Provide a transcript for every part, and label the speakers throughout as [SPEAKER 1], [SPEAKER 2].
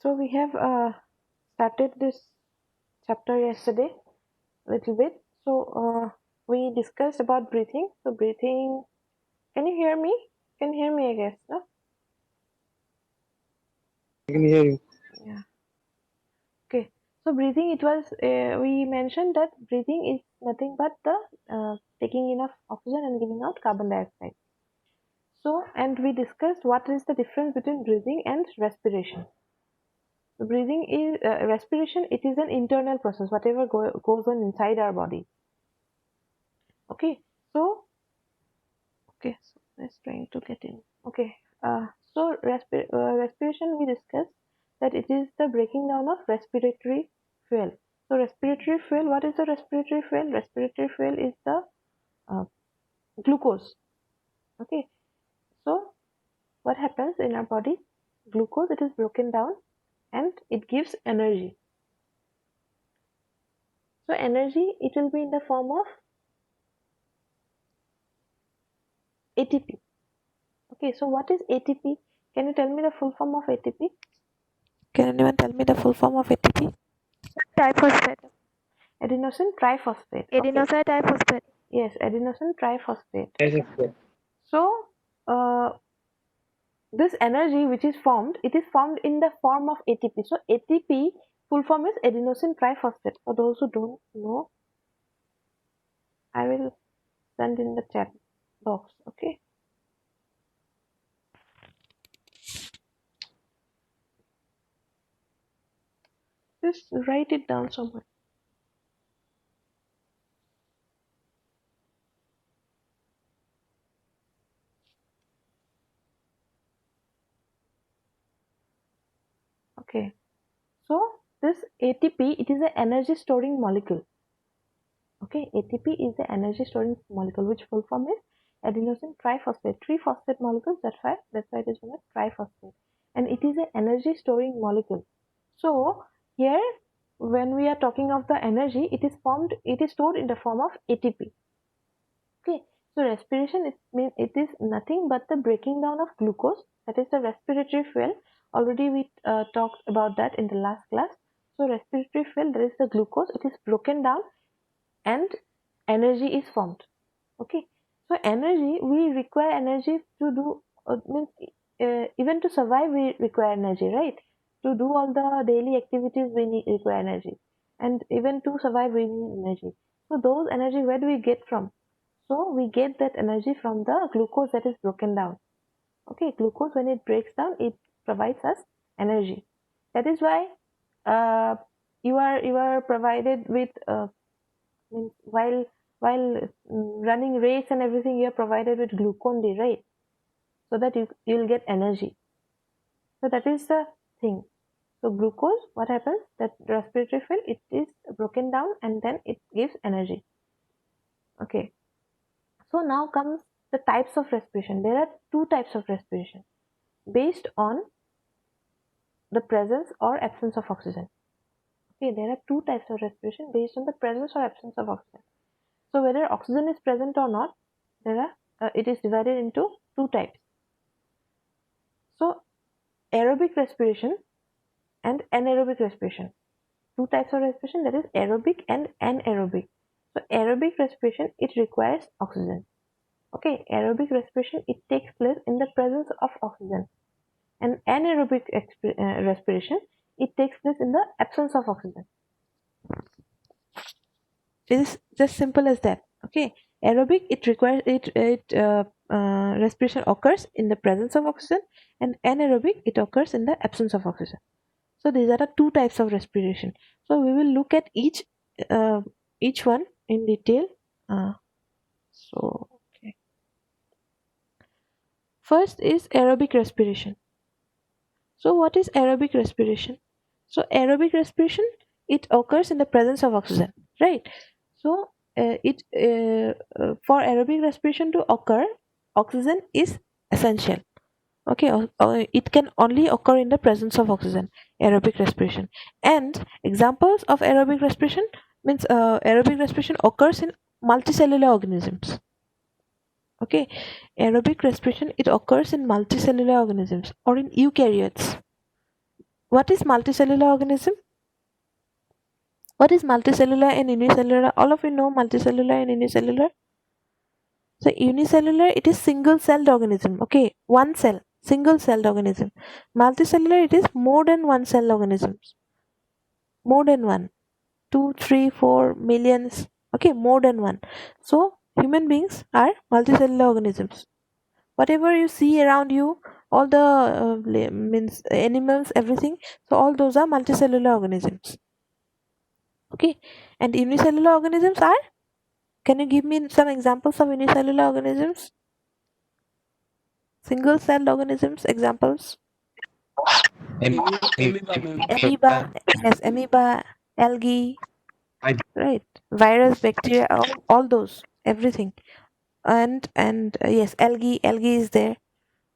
[SPEAKER 1] So we have started this chapter yesterday a little bit. So we discussed about breathing. So breathing, can you hear me? Can you hear me, I guess, no?
[SPEAKER 2] I can hear you.
[SPEAKER 1] Yeah. Okay. So breathing, it was, we mentioned that breathing is nothing but the taking enough oxygen and giving out carbon dioxide. So, and we discussed what is the difference between breathing and respiration. So breathing is, respiration, it is an internal process, whatever goes on inside our body. Okay. So, okay, so let's trying to get in. Okay, so respiration, we discussed that it is the breaking down of respiratory fuel. So respiratory fuel, what is the respiratory fuel? Respiratory fuel is the uh, glucose. Okay, so what happens in our body? Glucose, it is broken down and it gives energy. So energy, it will be in the form of ATP. Okay, so what is ATP? Can you tell me the full form of ATP? Can anyone tell me the full form of ATP?
[SPEAKER 3] Triphosphate.
[SPEAKER 1] Adenosine triphosphate. Okay.
[SPEAKER 3] Adenosine triphosphate.
[SPEAKER 1] Yes, adenosine triphosphate.
[SPEAKER 2] Yes, of course.
[SPEAKER 1] So, this energy which is formed, it is formed in the form of ATP. So, ATP full form is adenosine triphosphate. For those who don't know, I will send in the chat box. Okay. Just write it down somewhere. Okay. So, this ATP, it is an energy storing molecule. Okay, ATP is the energy storing molecule, which full form is adenosine triphosphate. Three phosphate molecules, that's why it is known as triphosphate. And it is an energy storing molecule. So here, when we are talking of the energy, it is stored in the form of ATP. Okay, so respiration, it is nothing but the breaking down of glucose, that is the respiratory fuel. Already we talked about that in the last class. So respiratory fuel, there is the glucose, it is broken down and energy is formed. Okay, so energy, we require energy to do, means even to survive we require energy, right? To do all the daily activities we require energy, and even to survive we need energy. So those energy, where do we get from? So we get that energy from the glucose that is broken down. Okay, glucose, when it breaks down, it provides us energy. That is why uh, you are provided with means while running race and everything, you're provided with glucon D, right? So that you'll get energy. So that is the thing. So glucose, what happens? That respiratory fuel, it is broken down and then it gives energy. Okay. So now comes the types of respiration. There are two types of respiration based on the presence or absence of oxygen. Okay, there are two types of respiration based on the presence or absence of oxygen. So whether oxygen is present or not, it is divided into two types. So aerobic respiration and anaerobic respiration. Two types of respiration, that is aerobic and anaerobic. So aerobic respiration, it requires oxygen. Okay, aerobic respiration, it takes place in the presence of oxygen. And anaerobic respiration, it takes place in the absence of oxygen. It is just simple as that. Okay, aerobic, it requires respiration occurs in the presence of oxygen, and anaerobic, it occurs in the absence of oxygen. So these are the two types of respiration. So we will look at each one in detail. Okay. First is aerobic respiration. So what is aerobic respiration? So aerobic respiration, it occurs in the presence of oxygen, right? So it for aerobic respiration to occur, oxygen is essential. Okay, it can only occur in the presence of oxygen, aerobic respiration. And examples of aerobic respiration means aerobic respiration occurs in multicellular organisms. Okay, aerobic respiration, it occurs in multicellular organisms or in eukaryotes. What is multicellular organism? What is multicellular and unicellular? All of you know multicellular and unicellular. So unicellular, it is single celled organism. Okay, one cell, single celled organism. Multicellular, it is more than one cell organisms. More than one, two, three, four millions. Okay, more than one. So human beings are multicellular organisms. Whatever you see around you, all the means animals, everything. So all those are multicellular organisms. Okay, and unicellular organisms are. Can you give me some examples of unicellular organisms? Single celled organisms examples.
[SPEAKER 2] Amoeba, ma'am.
[SPEAKER 1] Amoeba, yes, amoeba, algae, right? Virus, bacteria, all those, everything. And yes, algae is there.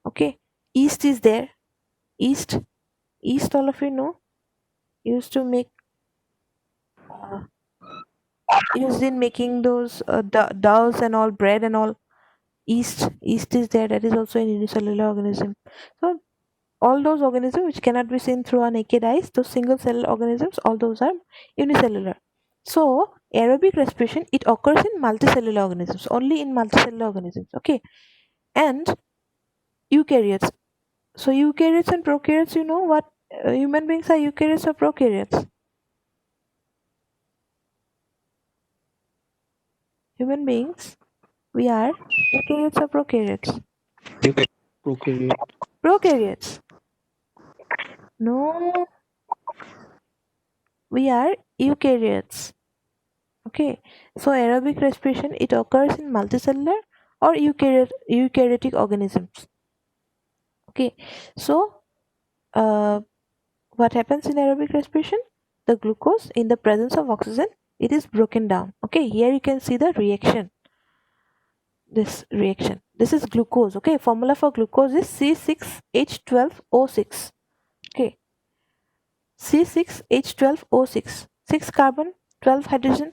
[SPEAKER 1] Okay, yeast is there. Yeast, yeast, all of you know, used to make, uh, used in making those doughs and all, bread and all. Yeast is there. That is also an unicellular organism. So all those organisms which cannot be seen through our naked eyes, those single cell organisms, all those are unicellular. So aerobic respiration, it occurs in multicellular organisms, only in multicellular organisms. Okay, and eukaryotes. So eukaryotes and prokaryotes, you know what, human beings are eukaryotes or prokaryotes? Human beings, we are eukaryotes or prokaryotes?
[SPEAKER 2] Prokaryote.
[SPEAKER 1] Prokaryotes. No, we are eukaryotes. Okay, so aerobic respiration, it occurs in multicellular or eukaryotic organisms. Okay, so what happens in aerobic respiration? The glucose in the presence of oxygen, it is broken down. Okay, here you can see the reaction. This reaction. This is glucose. Okay, formula for glucose is C6H12O6. Okay, C6H12O6. 6 carbon, 12 hydrogen,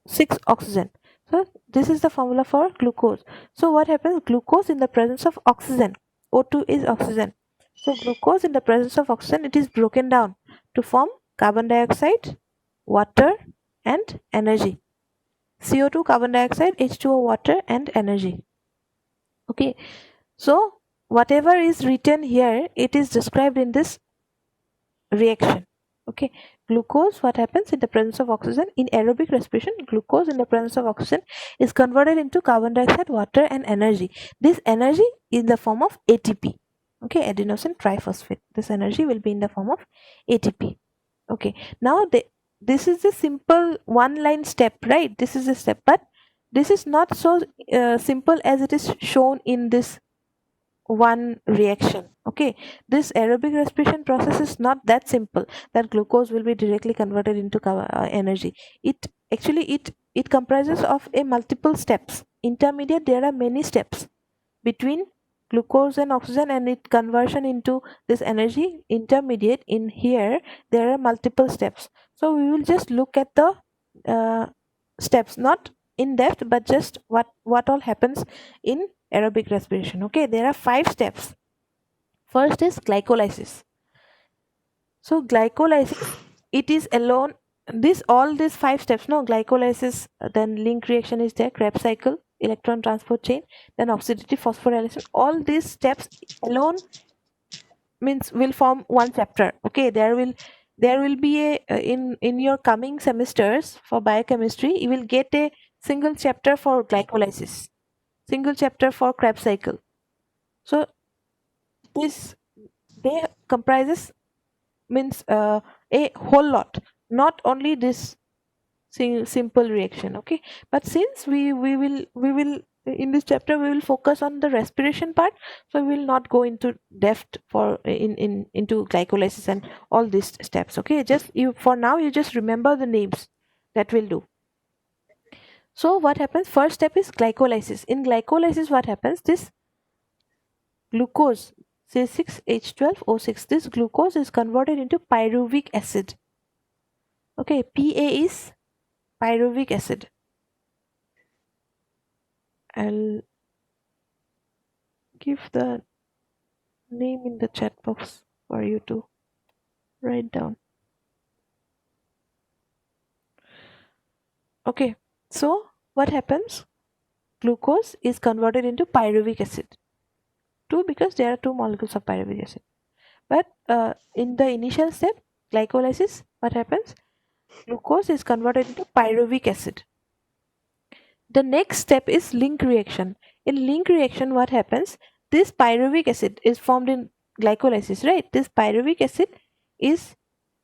[SPEAKER 1] 6 oxygen. So this is the formula for glucose. So what happens? Glucose in the presence of oxygen. O2 is oxygen. So glucose in the presence of oxygen, it is broken down to form carbon dioxide, water, and energy. CO2, carbon dioxide, H2O, water, and energy. Okay. So whatever is written here, it is described in this reaction. Okay, glucose, what happens in the presence of oxygen in aerobic respiration? Glucose in the presence of oxygen is converted into carbon dioxide, water, and energy. This energy in the form of ATP. Okay, adenosine triphosphate. This energy will be in the form of ATP. Okay, now this is a simple one line step, right? This is a step, but this is not so simple as it is shown in this one reaction. Okay, this aerobic respiration process is not that simple that glucose will be directly converted into energy. It actually, it comprises of a multiple steps. Intermediate, there are many steps between glucose and oxygen and it conversion into this energy. Intermediate, in here there are multiple steps, so we will just look at the uh, steps, not in depth, but just what all happens in aerobic respiration. Okay, there are 5 steps. First is glycolysis. So glycolysis, it is alone, this all these 5 steps, no, glycolysis, then link reaction is there, Krebs cycle, electron transport chain, then oxidative phosphorylation, all these steps alone means will form one chapter. Okay, there will be a in your coming semesters for biochemistry, you will get a single chapter for glycolysis, single chapter for Krebs cycle. So this, they comprises means a whole lot, not only this simple reaction. Okay, but since we will in this chapter we will focus on the respiration part, so we will not go into depth for in into glycolysis and all these steps. Okay, just you, for now you just remember the names, that will do. So what happens, first step is glycolysis. In glycolysis, what happens, this glucose, say 6H12O6, this glucose is converted into pyruvic acid. Okay, Pa is pyruvic acid. I'll give the name in the chat box for you to write down. Okay, so what happens? Glucose is converted into pyruvic acid. Two, because there are two molecules of pyruvic acid. But in the initial step, glycolysis, what happens? Glucose is converted into pyruvic acid. The next step is link reaction. In link reaction, what happens? This pyruvic acid is formed in glycolysis, right? This pyruvic acid is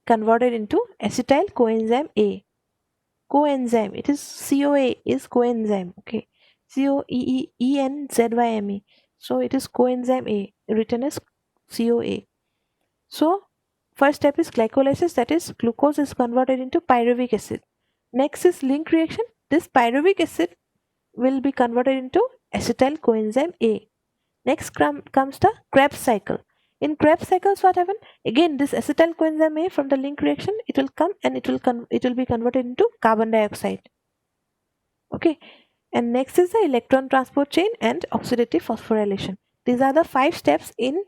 [SPEAKER 1] converted into acetyl coenzyme A. Coenzyme, it is CoA is coenzyme, okay? COEENZYME. So it is coenzyme A, written as CoA. So first step is glycolysis, that is glucose is converted into pyruvic acid. Next is link reaction. This pyruvic acid will be converted into acetyl coenzyme A. Next comes the Krebs cycle. In Krebs cycles, what happens? Again, this acetyl coenzyme A from the link reaction, it will come and it will be converted into carbon dioxide. Okay, and next is the electron transport chain and oxidative phosphorylation. These are the 5 steps in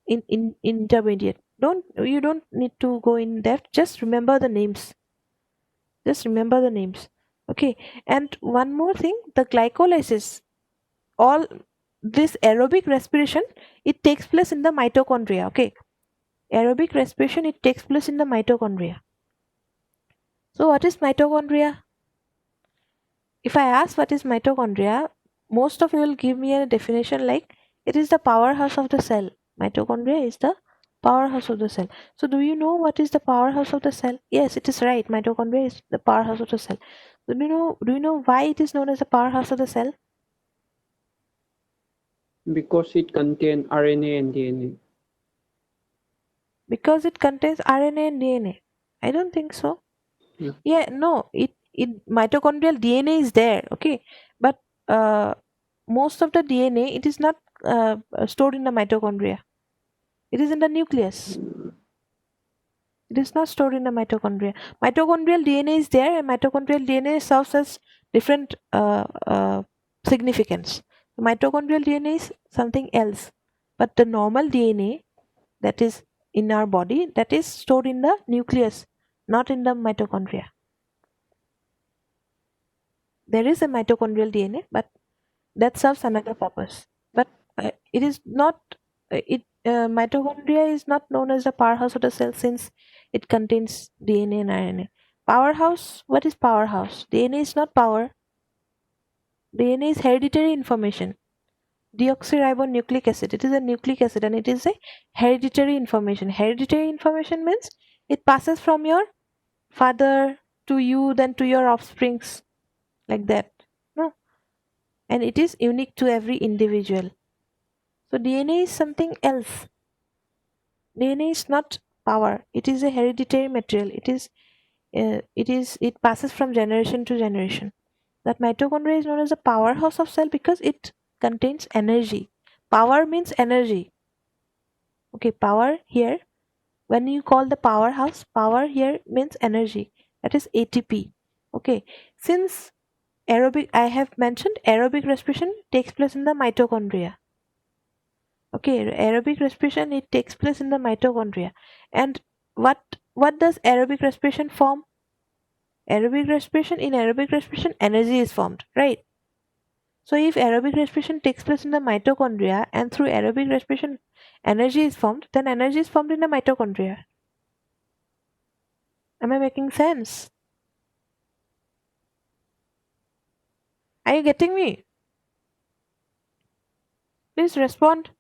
[SPEAKER 1] intermediate. You don't need to go in depth. Just remember the names. Just remember the names. Okay, and one more thing: the glycolysis, all this aerobic respiration, it takes place in the mitochondria. Okay, aerobic respiration, it takes place in the mitochondria. So what is mitochondria? If I ask what is mitochondria, most of you will give me a definition like it is the powerhouse of the cell. Mitochondria is the powerhouse of the cell. So do you know what is the powerhouse of the cell? Yes, it is right. Mitochondria is the powerhouse of the cell. Do you know why it is known as the powerhouse of the cell?
[SPEAKER 2] because it contains RNA and DNA.
[SPEAKER 1] Because it contains RNA and DNA. I don't think so.
[SPEAKER 2] Yeah.
[SPEAKER 1] Yeah, no, it mitochondrial DNA is there, okay, but most of the DNA, it is not stored in the mitochondria. It is in the nucleus. It is not stored in the mitochondria. Mitochondrial DNA is there, and mitochondrial DNA serves as different significance. Mitochondrial DNA is something else, but the normal DNA that is in our body, that is stored in the nucleus, not in the mitochondria. There is a mitochondrial DNA, but that serves another purpose. But it is not. It Mitochondria is not known as the powerhouse of the cell since it contains DNA and RNA. Powerhouse. What is powerhouse? DNA is not power. DNA is hereditary information. Deoxyribonucleic acid. It is a nucleic acid, and it is a hereditary information. Hereditary information means it passes from your father to you, then to your offsprings, like that. No, and it is unique to every individual. So DNA is something else. DNA is not power. It is a hereditary material. It passes from generation to generation. That mitochondria is known as the powerhouse of cell because it contains energy. Power means energy. Okay, power here. When you call the powerhouse, power here means energy. That is ATP. Okay, since aerobic, I have mentioned aerobic respiration takes place in the mitochondria. Okay, aerobic respiration, it takes place in the mitochondria. And what does aerobic respiration form? Aerobic respiration, energy is formed, right? So if aerobic respiration takes place in the mitochondria and through aerobic respiration energy is formed, then energy is formed in the mitochondria. Am I making sense? Are you getting me? Please respond.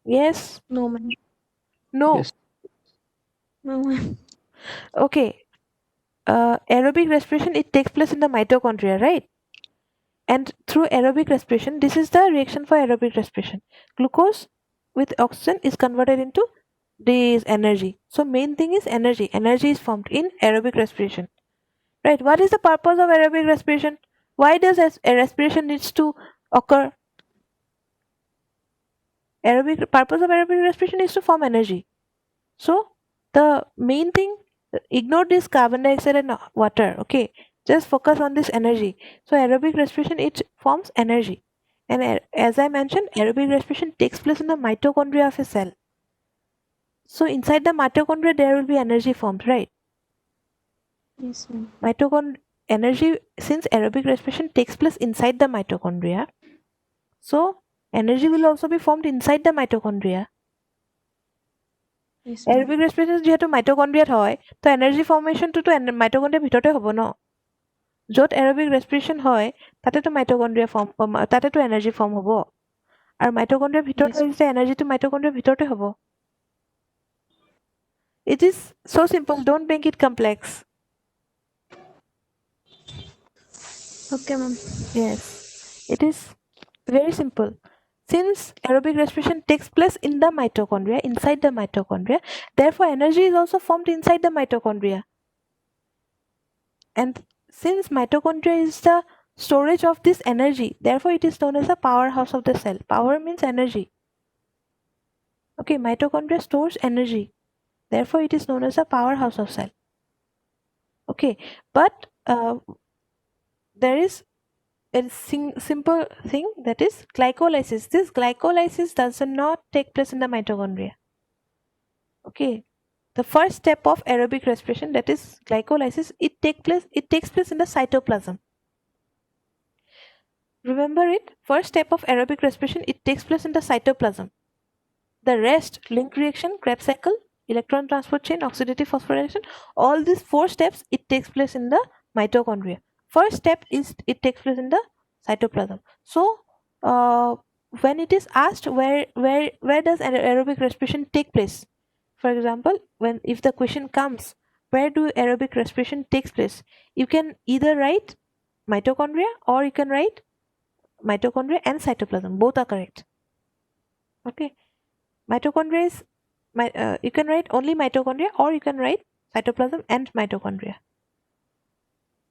[SPEAKER 1] Yes?
[SPEAKER 3] No, ma'am.
[SPEAKER 1] No?
[SPEAKER 2] Yes.
[SPEAKER 3] No, ma'am.
[SPEAKER 1] Okay. Aerobic respiration, it takes place in the mitochondria, right? And through aerobic respiration, this is the reaction for aerobic respiration. Glucose with oxygen is converted into this energy. So main thing is energy. Energy is formed in aerobic respiration. Right? What is the purpose of aerobic respiration? Why does a respiration needs to occur? Aerobic purpose of aerobic respiration is to form energy. So the main thing Ignore this carbon dioxide and water, okay? Just focus on this energy. So aerobic respiration, it forms energy. And as I mentioned, aerobic respiration takes place in the mitochondria of a cell. So inside the mitochondria, there will be energy formed, right?
[SPEAKER 3] Yes, ma'am.
[SPEAKER 1] Energy, since aerobic respiration takes place inside the mitochondria, so energy will also be formed inside the mitochondria.
[SPEAKER 3] Yes, ma'am.
[SPEAKER 1] Aerobic respiration যিহেতু মাইটকণ্ড্ৰিয়াত হয় তো energy ফৰ্মেশ্যনটোতো মাইটকণ্ড্ৰিয়াৰ ভিতৰতে হ'ব ন য'ত aerobic ৰেস্পিৰেশ্যন হয় তাতেতো মাইটকণ্ড্ৰিয়া ফৰ্ম তাতেতো এনাৰ্জি ফৰ্ম হ'ব আৰু মাইটকণ্ড্ৰিয়াৰ ভিতৰত
[SPEAKER 3] Yes.
[SPEAKER 1] হৈছে এনাৰ্জিটো মাইটকণ্ড্ৰিয়াৰ ভিতৰতে হ'ব ইট ইজ চ' simple don't make it complex
[SPEAKER 3] Okay, ma'am.
[SPEAKER 1] yes it is very simple since aerobic respiration takes place in the mitochondria inside the mitochondria therefore energy is also formed inside the mitochondria and since mitochondria is the storage of this energy therefore it is known as a powerhouse of the cell power means energy okay mitochondria stores energy therefore it is known as a powerhouse of cell okay but there is a simple thing that is glycolysis this glycolysis does not take place in the mitochondria okay the first step of aerobic respiration that is glycolysis it takes place in the cytoplasm. Remember it, first step of aerobic respiration, it takes place in the cytoplasm. The rest, link reaction, Krebs cycle, electron transport chain, oxidative phosphorylation, all these 4 steps, it takes place in the mitochondria. First step is it takes place in the cytoplasm. So, when it is asked where does aerobic respiration take place? For example, if the question comes, where do aerobic respiration takes place? You can either write mitochondria or you can write mitochondria and cytoplasm both are correct okay mitochondria is you can write only mitochondria or you can write cytoplasm and mitochondria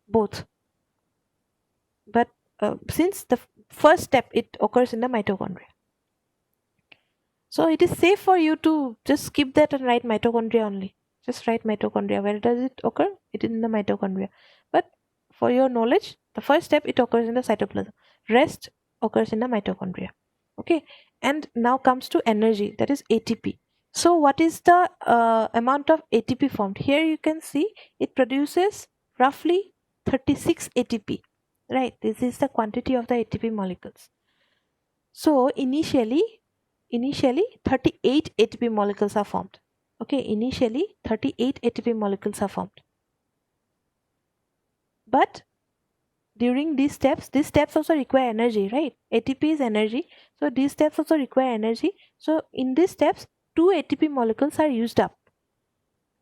[SPEAKER 1] both but since the first step it occurs in the mitochondria so it is safe for you to just skip that and write mitochondria only just write mitochondria where does it occur it is in the mitochondria but for your knowledge the first step it occurs in the cytoplasm rest occurs in the mitochondria okay and now comes to energy that is ATP so what is the amount of ATP formed here you can see it produces roughly 36 ATP right this is the quantity of the ATP molecules so initially 38 ATP molecules are formed okay initially 38 ATP molecules are formed but during these steps also require energy right ATP is energy so these steps also require energy so in these steps 2 ATP molecules are used up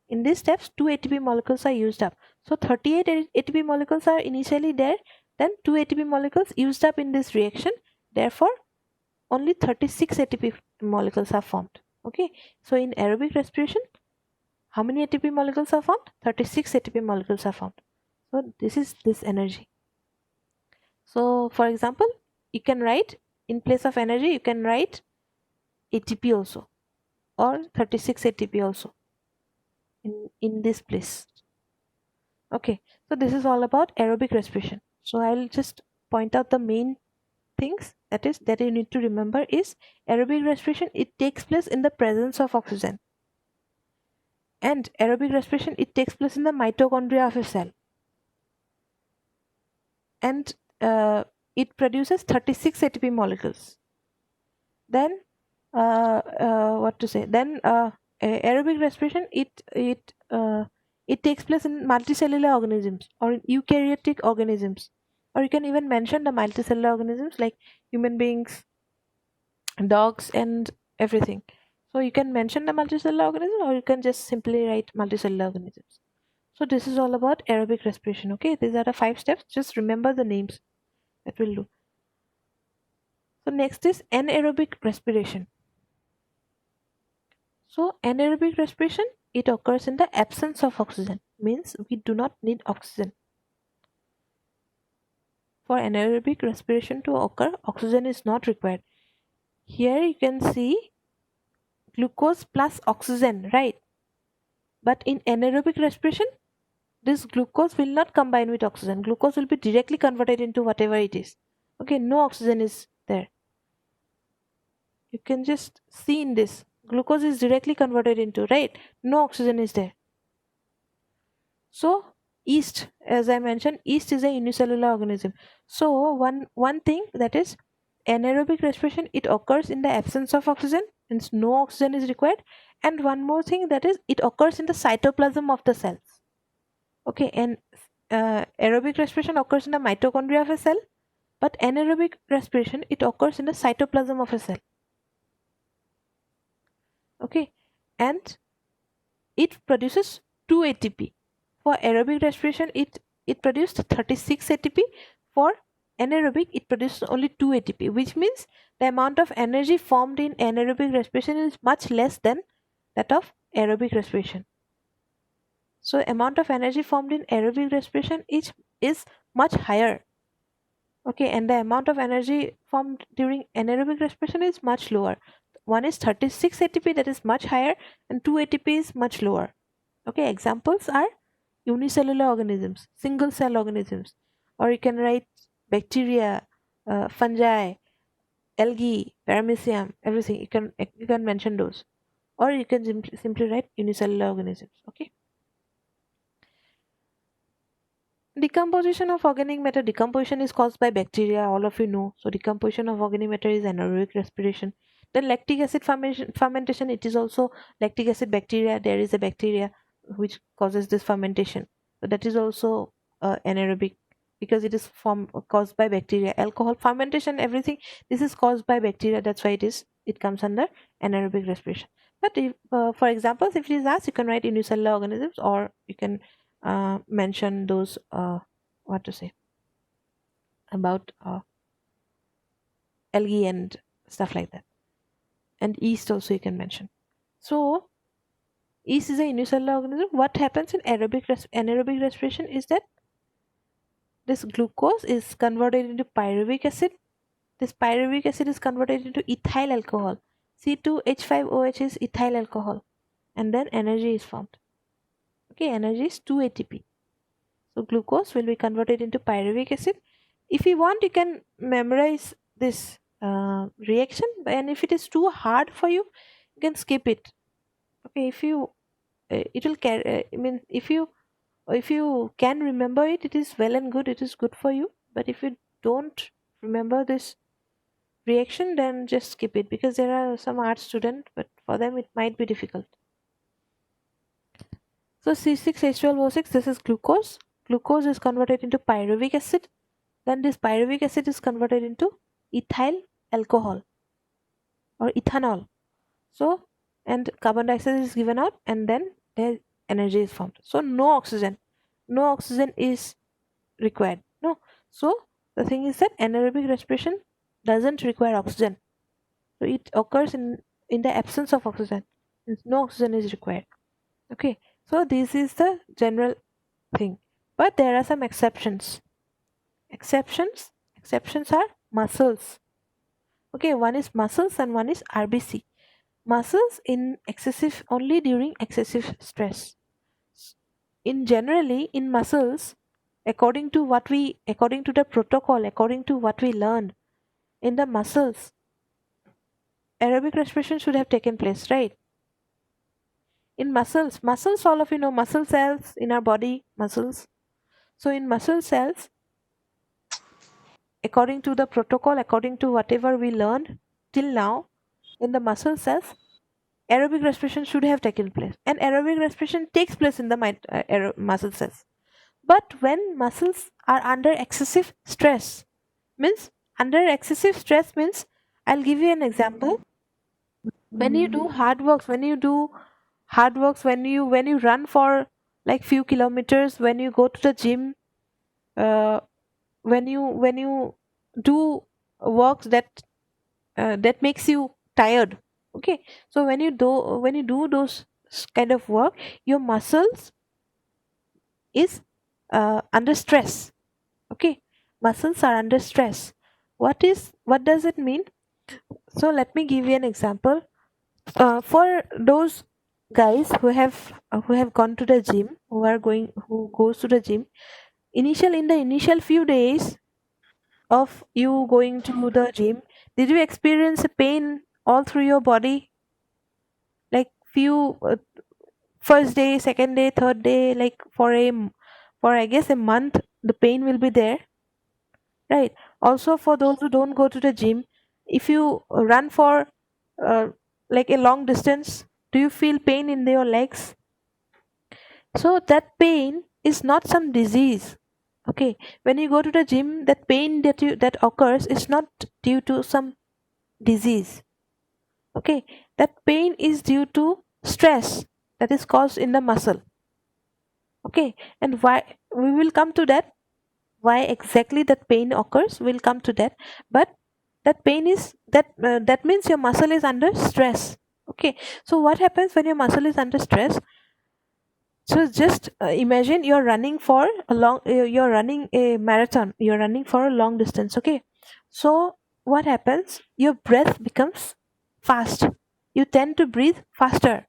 [SPEAKER 1] in these steps 2 ATP molecules are used up so 38 ATP molecules are initially there then 2 ATP molecules used up in this reaction therefore only 36 ATP molecules are formed okay so in aerobic respiration how many ATP molecules are formed 36 ATP molecules are formed so this is this energy so for example you can write in place of energy you can write ATP also or 36 ATP also in this place okay so this is all about aerobic respiration so I'll just point out the main things that you need to remember is aerobic respiration it takes place in the presence of oxygen and aerobic respiration it takes place in the mitochondria of a cell and it produces 36 ATP molecules then what to say then aerobic respiration it takes place in multicellular organisms or in eukaryotic organisms or you can even mention the multicellular organisms like human beings dogs and everything so you can mention the multicellular organism or you can just simply write multicellular organisms so this is all about aerobic respiration okay these are the 5 steps just remember the names that will do so next is anaerobic respiration so anaerobic respiration it occurs in the absence of oxygen means we do not need oxygen for anaerobic respiration to occur oxygen is not required here you can see glucose plus oxygen right But in anaerobic respiration, this glucose will not combine with oxygen. Glucose will be directly converted into whatever it is. Okay, no oxygen is there. You can just see in this. Glucose is directly converted into, right? No oxygen is there. So yeast, as I mentioned, yeast is a unicellular organism. So one thing that is anaerobic respiration, it occurs in the absence of oxygen, means no oxygen is required. And one more thing, that is it occurs in the cytoplasm of the cells. Okay, and aerobic respiration occurs in the mitochondria of a cell, but anaerobic respiration, it occurs in the cytoplasm of a cell. Okay, and it produces 2 ATP. For aerobic respiration, it produced 36 ATP. For anaerobic, it produces only 2 ATP, which means the amount of energy formed in anaerobic respiration is much less than that of aerobic respiration. So amount of energy formed in aerobic respiration is much higher. Okay, and the amount of energy formed during anaerobic respiration is much lower. One is 36 ATP, that is much higher, and 2 ATP is much lower. Okay, examples are unicellular organisms, single cell organisms, or you can write bacteria, fungi, algae, paramecium, everything. You can mention those, or you can simply write unicellular organisms. Okay. Decomposition of organic matter. Decomposition is caused by bacteria, all of you know. So decomposition of organic matter is anaerobic respiration. Then lactic acid fermentation, it is also lactic acid bacteria. There is a bacteria which causes this fermentation. So that is also anaerobic, because it is caused by bacteria. Alcohol fermentation, everything, this is caused by bacteria. That's why it comes under anaerobic respiration. But if, for example, if it is asked, you can write unicellular organisms, or you can mention those what to say about algae and stuff like that, and yeast also you can mention. So yeast is a unicellular organism. What happens in anaerobic respiration is that this glucose is converted into pyruvic acid. This pyruvic acid is converted into ethyl alcohol. C2H5OH is ethyl alcohol, and then energy is formed. Okay, energy is 2 ATP. So glucose will be converted into pyruvic acid. If you want, you can memorize this reaction, and if it is too hard for you, you can skip it. Okay, if you it will carry. I mean, if you can remember it, it is well and good. It is good for you. But if you don't remember this reaction, then just skip it, because there are some art students, but for them it might be difficult. So C6H12O6, this is glucose. Glucose is converted into pyruvic acid. Then this pyruvic acid is converted into ethyl alcohol or ethanol. So, and carbon dioxide is given out, and then the energy is formed. So no oxygen is required. No. So the thing is that anaerobic respiration doesn't require oxygen. So it occurs in the absence of oxygen. No oxygen is required. Okay. So this is the general thing. But there are some exceptions. Exceptions are muscles. Okay, one is muscles and one is RBC. Muscles in excessive, only during excessive stress. In generally in muscles, according to the protocol, according to what we learned in the muscles, aerobic respiration should have taken place, right? In muscles, all of you know muscle cells in our body, muscles. So in muscle cells, according to the protocol, according to whatever we learned till now, in the muscle cells, aerobic respiration should have taken place, and aerobic respiration takes place in the muscle cells. But when muscles are under excessive stress, means under excessive stress means, I'll give you an example. When you do hard works, when you run for like few kilometers, when you go to the gym, uh, when you do works that makes you tired. Okay, so when you do those kind of work, your muscles is under stress. Okay, muscles are under stress. What does it mean? So let me give you an example. For those guys who have gone to the gym, who goes to the gym, in the initial few days of you going to the gym, did you experience a pain all through your body? Like few first day, second day, third day, like for I guess a month, the pain will be there, right? Also, for those who don't go to the gym, if you run for uh, like a long distance, do you feel pain in your legs? So that pain is not some disease. Okay, when you go to the gym, that pain that occurs is not due to some disease. Okay, that pain is due to stress that is caused in the muscle. Okay, and why, we will come to that, why exactly that pain occurs, we'll come to that. But that pain is that means your muscle is under stress. Okay, so what happens when your muscle is under stress? So just imagine you're running for a long you're running a marathon, you're running for a long distance. Okay, so what happens, your breath becomes fast, you tend to breathe faster,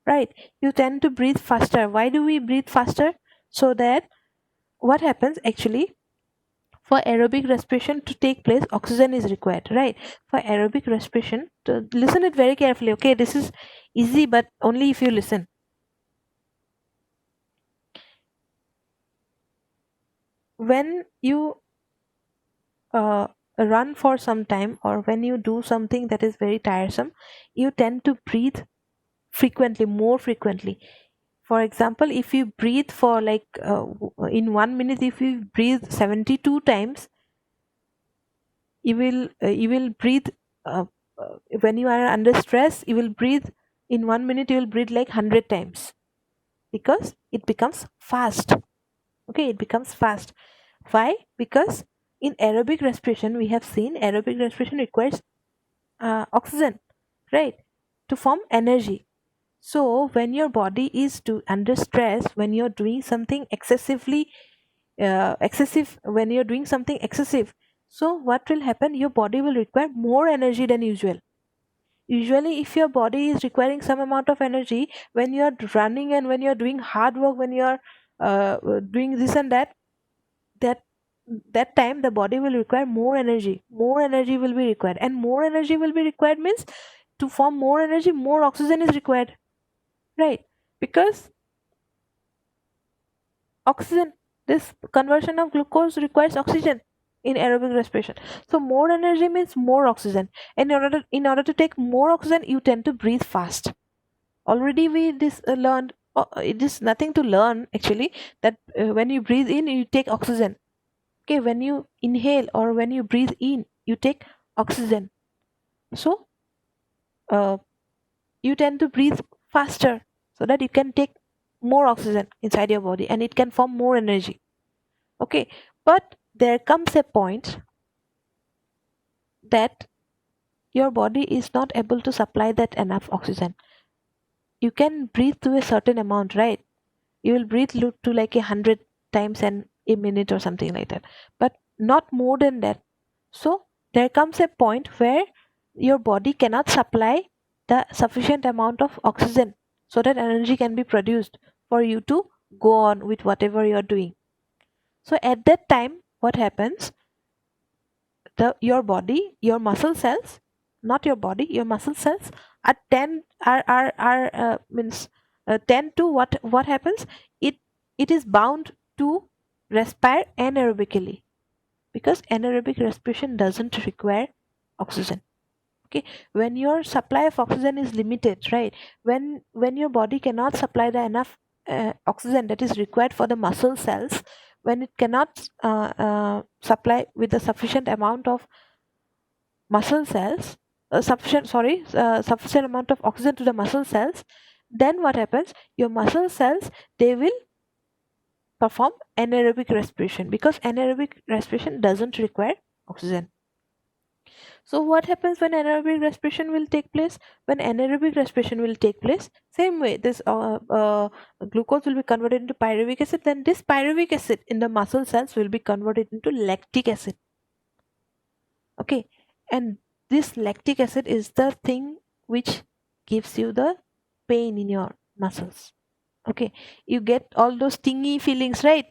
[SPEAKER 1] right? You tend to breathe faster. Why do we breathe faster? So that what happens actually, for aerobic respiration to take place, oxygen is required, right? For aerobic respiration, to listen it very carefully. Okay, this is easy, but only if you listen. When you uh, run for some time, or when you do something that is very tiresome, you tend to breathe frequently, more frequently. For example, if you breathe for like in 1 minute, if you breathe 72 times, you will breathe uh, when you are under stress, you will breathe in 1 minute, you will breathe like 100 times, because it becomes fast. Okay, it becomes fast. Why? Because in aerobic respiration, we have seen aerobic respiration requires oxygen, right, to form energy. So when your body is under stress, when you're doing something excessive, when you're doing something excessive, so what will happen, your body will require more energy than usual. Usually, if your body is requiring some amount of energy when you're running and when you're doing hard work, when you're doing this and that that time the body will require more energy, more energy will be required, and more energy will be required means, to form more energy, more oxygen is required, right? Because oxygen, this conversion of glucose requires oxygen in aerobic respiration. So more energy means more oxygen, and in order to take more oxygen, you tend to breathe fast. Already we this learned, it is nothing to learn actually, that when you breathe in, you take oxygen. Okay, when you inhale or when you breathe in, you take oxygen. So uh, you tend to breathe faster, so that you can take more oxygen inside your body and it can form more energy. Okay, but there comes a point that your body is not able to supply that enough oxygen. You can breathe to a certain amount, right? You will breathe to like 100 times an a minute or something like that, but not more than that. So there comes a point where your body cannot supply the sufficient amount of oxygen, so that energy can be produced for you to go on with whatever you're doing. So at that time, what happens, your body, your muscle cells, not your body, your muscle cells are tend are means tend to what happens, it it is bound to respire anaerobically, because anaerobic respiration doesn't require oxygen. Okay, when your supply of oxygen is limited, right, when your body cannot supply the enough oxygen that is required for the muscle cells, when it cannot supply with the sufficient amount of muscle cells, sufficient amount of oxygen to the muscle cells, then what happens, your muscle cells, they will perform anaerobic respiration, because anaerobic respiration doesn't require oxygen. So what happens when anaerobic respiration will take place? When anaerobic respiration will take place, same way this glucose will be converted into pyruvic acid, then this pyruvic acid in the muscle cells will be converted into lactic acid. Okay, and this lactic acid is the thing which gives you the pain in your muscles. Okay, you get all those stingy feelings, right?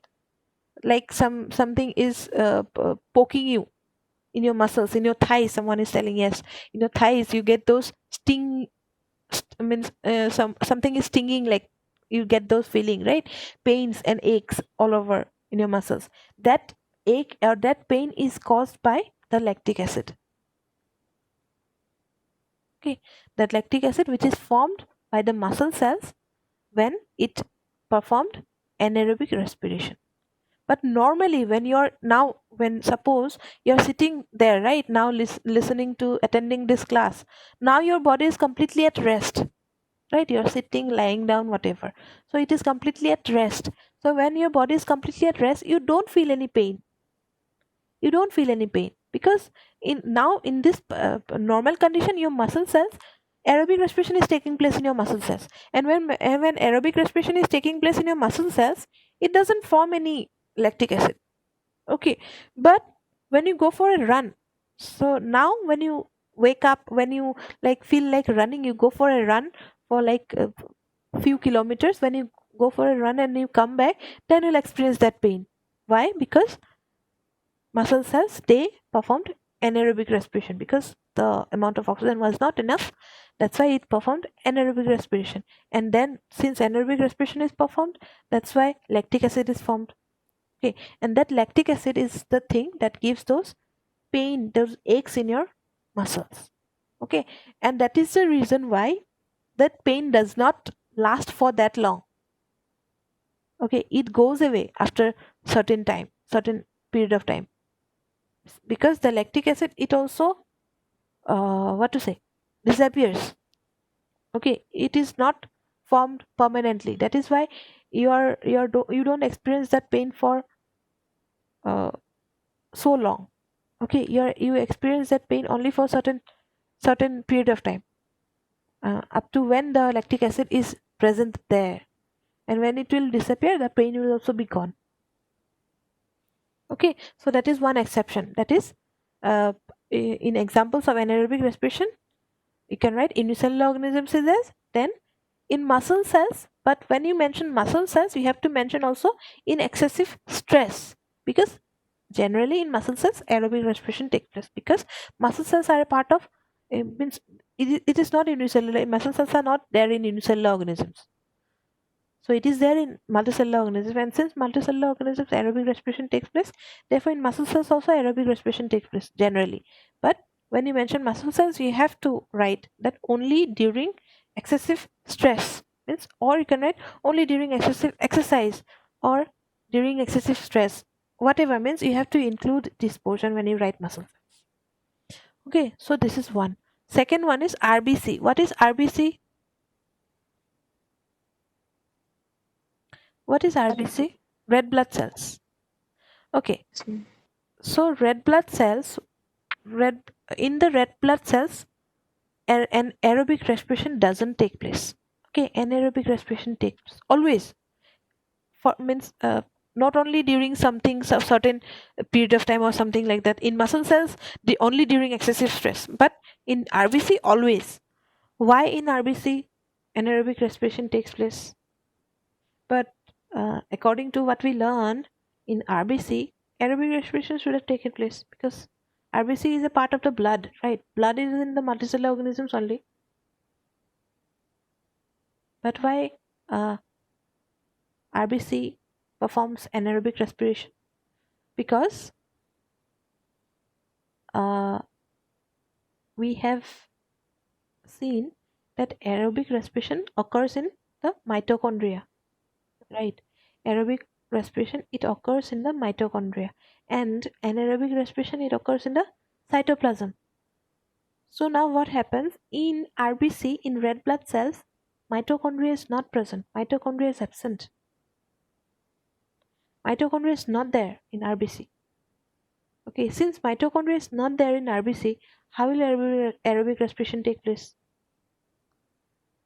[SPEAKER 1] Like something is poking you in your muscles, in your thighs. Someone is telling, yes, in your thighs you get those means something is stinging, like you get those feeling, right? Pains and aches all over in your muscles. That ache or that pain is caused by the lactic acid. Okay, that lactic acid which is formed by the muscle cells when it performed anaerobic respiration. But normally when you're now, when suppose you're sitting there right now, listening to attending this class, now your body is completely at rest, right? You're sitting, lying down, whatever, so it is completely at rest. So when your body is completely at rest, you don't feel any pain. You don't feel any pain because in now in this normal condition, your muscle cells, aerobic respiration is taking place in your muscle cells. And when aerobic respiration is taking place in your muscle cells, it doesn't form any lactic acid. Okay, but when you go for a run, so now when you wake up, when you like feel like running, you go for a run for like a few kilometers. When you go for a run and you come back, then you'll experience that pain. Why? Because muscle cells, they performed anaerobic respiration because the amount of oxygen was not enough. That's why it performed anaerobic respiration. And then since anaerobic respiration is performed, that's why lactic acid is formed. Okay, and that lactic acid is the thing that gives those pain, those aches in your muscles. Okay, and that is the reason why that pain does not last for that long. Okay, it goes away after certain time, certain period of time, because the lactic acid, it also what to say, disappears. Okay, it is not formed permanently. That is why you don't experience that pain for uh, so long. Okay, you experience that pain only for certain period of time, up to when the lactic acid is present there, and when it will disappear, the pain will also be gone. Okay, so that is one exception. That is uh, in examples of anaerobic respiration, you can write unicellular organisms is there, then in muscle cells. But when you mention muscle cells, you have to mention also in excessive stress, because generally in muscle cells aerobic respiration takes place, because muscle cells are a part of means it is not unicellular. Muscle cells are not there in unicellular organisms, so it is there in multicellular organisms. And since multicellular organisms aerobic respiration takes place, therefore in muscle cells also aerobic respiration takes place generally. But when you mention muscle cells, you have to write that only during excessive stress, means, or you can write only during excessive exercise or during excessive stress, whatever, means you have to include this portion when you write muscle cells. Okay, so this is one. Second one is RBC. What is RBC? What is RBC? Red blood cells. Okay,
[SPEAKER 3] So,
[SPEAKER 1] so red blood cells, red in the red blood cells, an aerobic respiration doesn't take place. Okay, anaerobic respiration takes place always. For means not only during something certain period of time or something like that. In muscle cells, the only during excessive stress, but in RBC always. Why in RBC anaerobic respiration takes place? But according to what we learned in RBC, aerobic respiration should have taken place because RBC is a part of the blood, right? Blood is in the multicellular organisms only. But why RBC performs anaerobic respiration? Because uh, we have seen that aerobic respiration occurs in the mitochondria, right? Aerobic respiration, it occurs in the mitochondria, and anaerobic respiration, it occurs in the cytoplasm. So now what happens in RBC, in red blood cells, mitochondria is not present. Mitochondria is absent. Mitochondria is not there in RBC. Okay, since mitochondria is not there in RBC, how will aerobic respiration take place?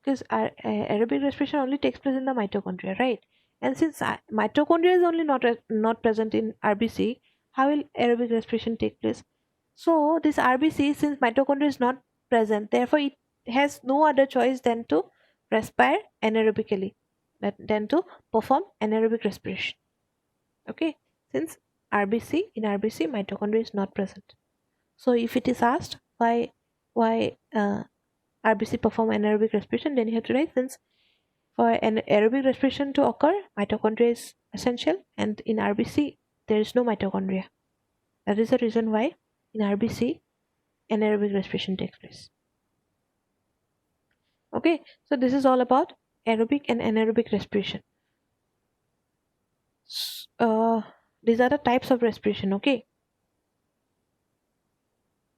[SPEAKER 1] Because aerobic respiration only takes place in the mitochondria, right? And since mitochondria is only not present in RBC, how will aerobic respiration take place? So this RBC, since mitochondria is not present, therefore it has no other choice than to respire anaerobically than to perform anaerobic respiration. Okay, since in RBC mitochondria is not present. So if it is asked why RBC perform anaerobic respiration, then you have to write, since for an aerobic respiration to occur, mitochondria is essential, and in RBC there is no mitochondria. That is the reason why in RBC anaerobic respiration takes place. Okay, so this is all about aerobic and anaerobic respiration. Uh, these are the types of respiration. Okay,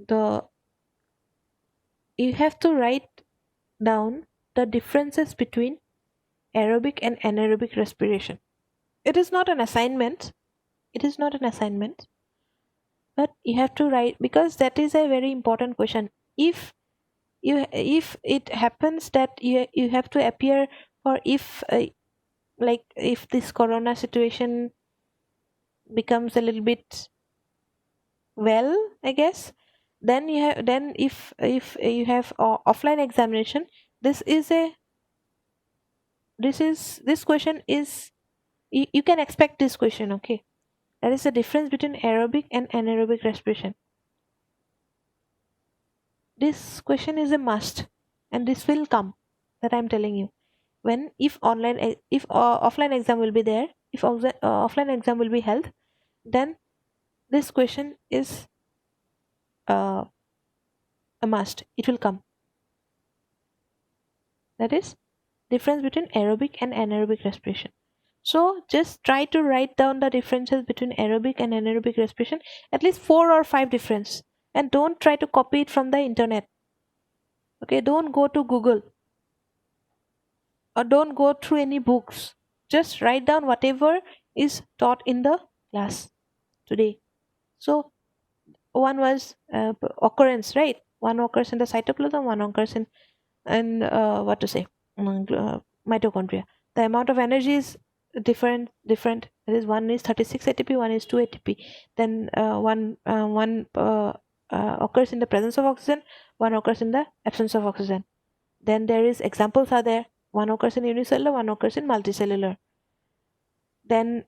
[SPEAKER 1] the you have to write down the differences between aerobic and anaerobic respiration. It is not an assignment. It is not an assignment, but you have to write, because that is a very important question. If it happens that you have to appear for, if like if this corona situation becomes a little bit well, I guess, then if you have offline examination, this is a this question is, you can expect this question. Okay, that is the difference between aerobic and anaerobic respiration. This question is a must, and this will come, that I'm telling you. When if offline exam will be there, if offline exam will be held, then this question is uh, a must, it will come. That is difference between aerobic and anaerobic respiration. So just try to write down the differences between aerobic and anaerobic respiration, at least 4 or 5 difference, and don't try to copy it from the internet. Okay, don't go to Google or don't go through any books. Just write down whatever is taught in the class today. So one was occurrence, right? One occurs in the cytoplasm, one occurs in what to say, mitochondria. The amount of energy is different. That is, one is 36 ATP, one is 2 ATP. Then one occurs in the presence of oxygen, one occurs in the absence of oxygen. Then there is examples are there. One occurs in unicellular, one occurs in multicellular. Then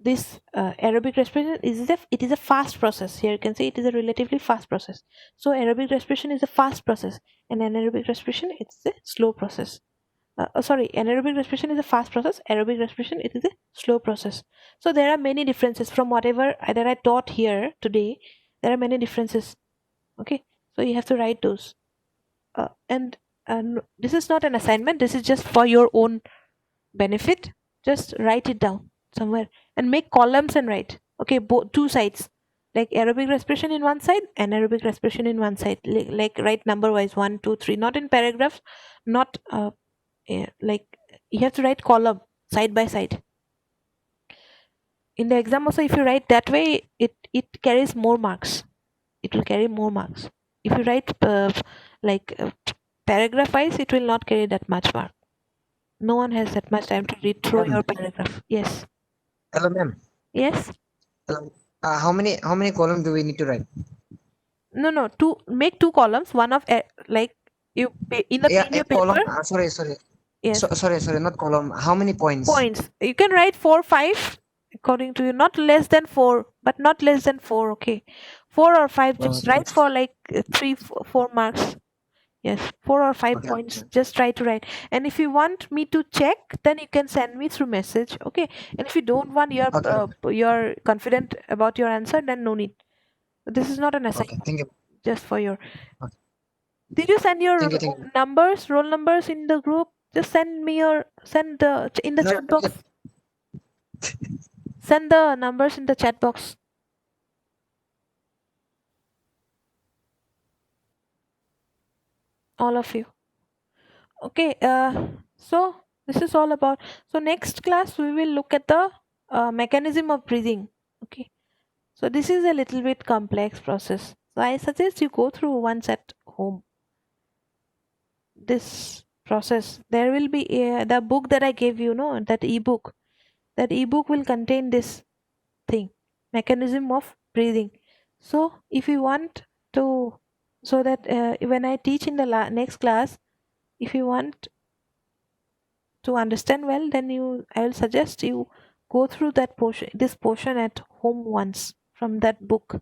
[SPEAKER 1] this aerobic respiration it is a fast process. Here you can see it is a relatively fast process. So aerobic respiration is a fast process, and anaerobic respiration it's a slow process. Sorry, anaerobic respiration is a fast process. Aerobic respiration it is a slow process. So there are many differences from whatever that I taught here today. There are many differences. Okay, so you have to write those. And this is not an assignment. This is just for your own benefit. Just write it down somewhere and make columns and write. Okay, both two sides, like aerobic respiration in one side, anaerobic respiration in one side. Like write number wise, 1 2 3, not in paragraphs, not like you have to write column side by side. In the exam also, if you write that way, it carries more marks. It will carry more marks. If you write paragraph wise, it will not carry that much mark. No one has that much time to read through your paragraph. Yes.
[SPEAKER 4] Hello, ma'am.
[SPEAKER 1] Yes.
[SPEAKER 4] Hello. How many columns do we need to write?
[SPEAKER 1] No. Make 2 columns. One of like you in
[SPEAKER 4] Yeah,
[SPEAKER 1] your
[SPEAKER 4] column.
[SPEAKER 1] paper.
[SPEAKER 4] Sorry.
[SPEAKER 1] Yes.
[SPEAKER 4] Sorry, not column. How many points?
[SPEAKER 1] Points. You can write 4 5 according to you. Not less than 4, but not less than 4. Okay, 4 or 5. Just write for like 3 4 marks. Yes, 4 or 5
[SPEAKER 4] Okay.
[SPEAKER 1] points. Just try to write. And if you want me to check, then you can send me through message. Okay. And if you don't want, you're confident about your answer, then no need. This is not an
[SPEAKER 4] Okay.
[SPEAKER 1] assignment.
[SPEAKER 4] Thank you.
[SPEAKER 1] Just for your.
[SPEAKER 4] Okay.
[SPEAKER 1] Did you send your
[SPEAKER 4] Thank you.
[SPEAKER 1] numbers, roll numbers in the group? Just send me in the
[SPEAKER 4] No,
[SPEAKER 1] chat box. Send the numbers in the chat box. All of you. Okay. So this is all about. So next class we will look at the mechanism of breathing. Okay. So this is a little bit complex process. So I suggest you go through once at home. This process. There will be the book that I gave you, no, that ebook. That ebook will contain this thing, mechanism of breathing. So if you want to, so that when I teach in the next class, if you want to understand well, then I will suggest you go through this portion at home once from that book,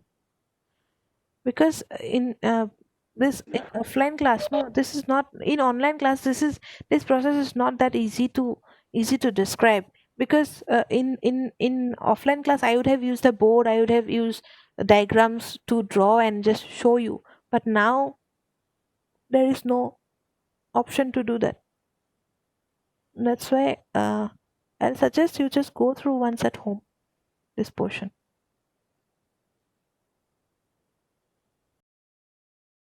[SPEAKER 1] because in offline class, no, this is not in online class. This process is not that easy to describe, because in offline class I would have used a board, I would have used diagrams to draw and just show you, but now there is no option to do that. That's why I'll suggest you just go through once at home this portion.